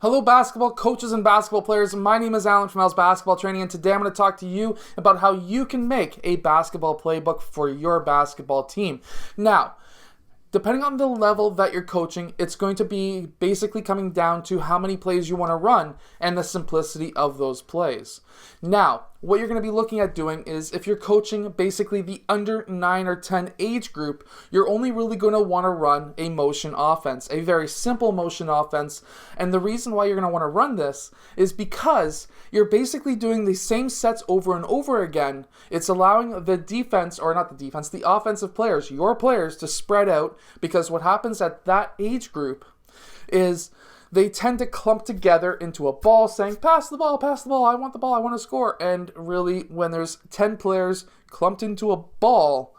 Hello, basketball coaches and basketball players. My name is Alan from Al's Basketball Training, and today I'm going to talk to you about how you can make a basketball playbook for your basketball team. Now, depending on the level that you're coaching, it's going to be basically coming down to how many plays you want to run and the simplicity of those plays. Now, what you're going to be looking at doing is if you're coaching basically the under 9 or 10 age group, you're only really going to want to run a motion offense, a very simple motion offense. And the reason why you're going to want to run this is because you're basically doing the same sets over and over again. It's allowing the defense, or not the defense, the offensive players, your players, to spread out, because what happens at that age group is they tend to clump together into a ball saying, pass the ball, I want the ball, I want to score. And really, when there's 10 players clumped into a ball,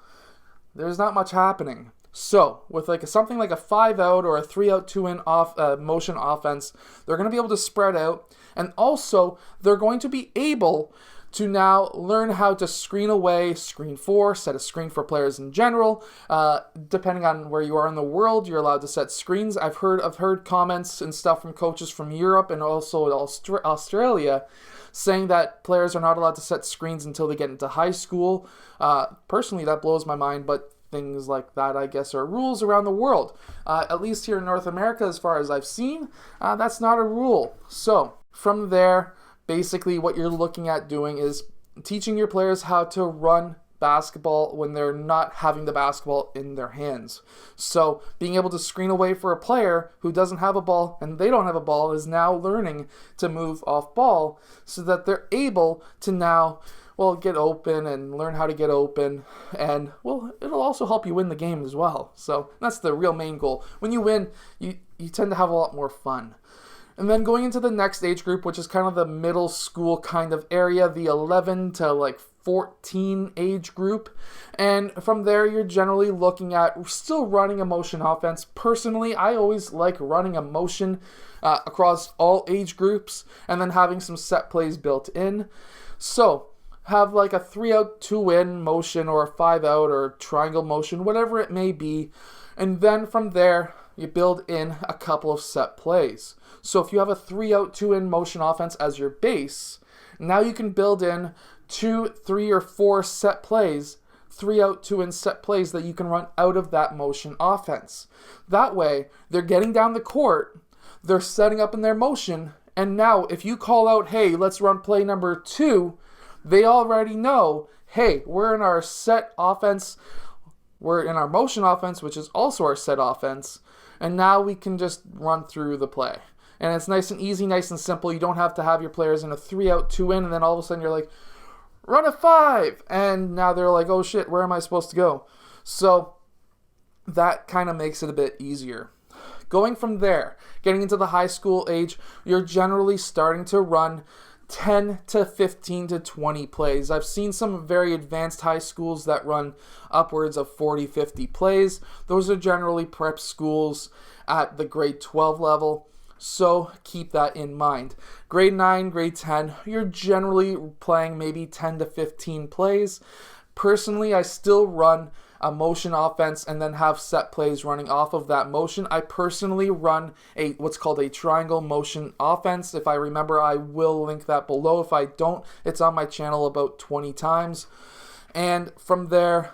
there's not much happening. So, with something like a 5-out or a 3-out, 2-in motion offense, they're going to be able to spread out. And also, they're going to be able to now learn how to screen away, screen for, set a screen for players in general. Depending on where you are in the world, you're allowed to set screens. I've heard comments and stuff from coaches from Europe and also Australia saying that players are not allowed to set screens until they get into high school. Personally, that blows my mind, but things like that, I guess, are rules around the world. At least here in North America, as far as I've seen, that's not a rule. So, from there, basically, what you're looking at doing is teaching your players how to run basketball when they're not having the basketball in their hands. So being able to screen away for a player who doesn't have a ball and they don't have a ball is now learning to move off ball so that they're able to now, get open and learn how to get open. And, it'll also help you win the game as well. So that's the real main goal. When you win, you tend to have a lot more fun. And then going into the next age group, which is kind of the middle school kind of area, the 11 to 14 age group. And from there, you're generally looking at still running a motion offense. Personally, I always like running a motion across all age groups and then having some set plays built in. So have a 3-out, 2-in motion or a 5-out or triangle motion, whatever it may be. And then from there, you build in a couple of set plays. So if you have a 3-out, 2-in motion offense as your base, now you can build in 2, 3, or 4 set plays, 3-out, 2-in set plays that you can run out of that motion offense. That way, they're getting down the court, they're setting up in their motion, and now if you call out, hey, let's run play number 2, they already know, hey, we're in our set offense, we're in our motion offense, which is also our set offense, and now we can just run through the play. And it's nice and easy, nice and simple. You don't have to have your players in a 3-out, 2-in, and then all of a sudden you're like, run a 5! And now they're like, oh shit, where am I supposed to go? So that kind of makes it a bit easier. Going from there, getting into the high school age, you're generally starting to run 10 to 15 to 20 plays. I've seen some very advanced high schools that run upwards of 40, 50 plays. Those are generally prep schools at the grade 12 level. So keep that in mind. Grade 9, grade 10, you're generally playing maybe 10 to 15 plays. Personally, I still run a motion offense and then have set plays running off of that motion. I personally run what's called a triangle motion offense. If I remember, I will link that below. If I don't, it's on my channel about 20 times. And from there,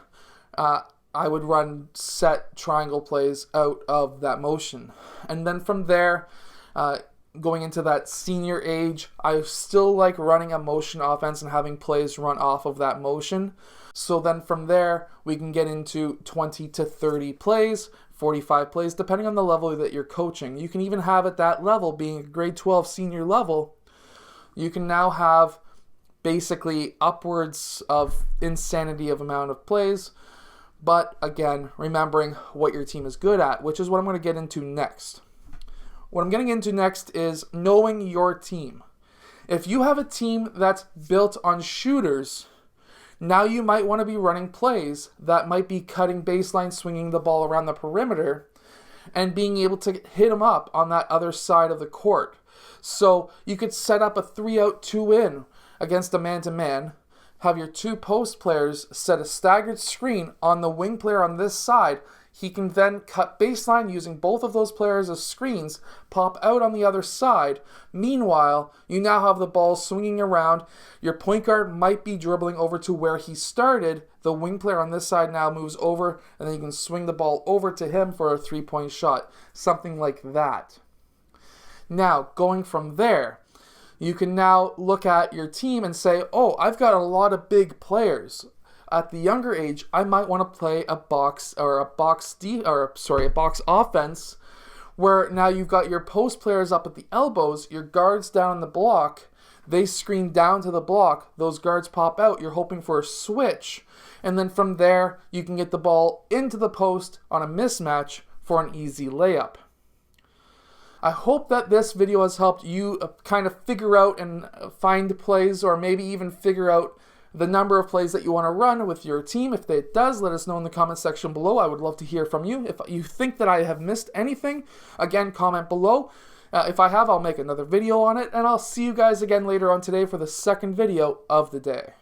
I would run set triangle plays out of that motion. And then from there, going into that senior age, I still like running a motion offense and having plays run off of that motion. So then from there, we can get into 20 to 30 plays, 45 plays, depending on the level that you're coaching. You can even have at that level, being a grade 12 senior level, you can now have basically upwards of insanity of amount of plays. But again, remembering what your team is good at, which is what I'm going to get into next. What I'm getting into next is knowing your team. If you have a team that's built on shooters, now you might want to be running plays that might be cutting baseline, swinging the ball around the perimeter, and being able to hit them up on that other side of the court. So you could set up a 3-out, 2-in against a man-to-man, have your 2 post players set a staggered screen on the wing player on this side, he can then cut baseline using both of those players as screens, pop out on the other side. Meanwhile, you now have the ball swinging around. Your point guard might be dribbling over to where he started. The wing player on this side now moves over, and then you can swing the ball over to him for a three-point shot. Something like that. Now, going from there, you can now look at your team and say, oh, I've got a lot of big players. At the younger age, I might want to play a box offense, where now you've got your post players up at the elbows, your guards down the block, they screen down to the block, those guards pop out, you're hoping for a switch, and then from there, you can get the ball into the post on a mismatch for an easy layup. I hope that this video has helped you kind of figure out and find plays, or maybe even figure out the number of plays that you want to run with your team. If it does, let us know in the comment section below. I would love to hear from you. If you think that I have missed anything, again, comment below. If I have, I'll make another video on it, and I'll see you guys again later on today for the second video of the day.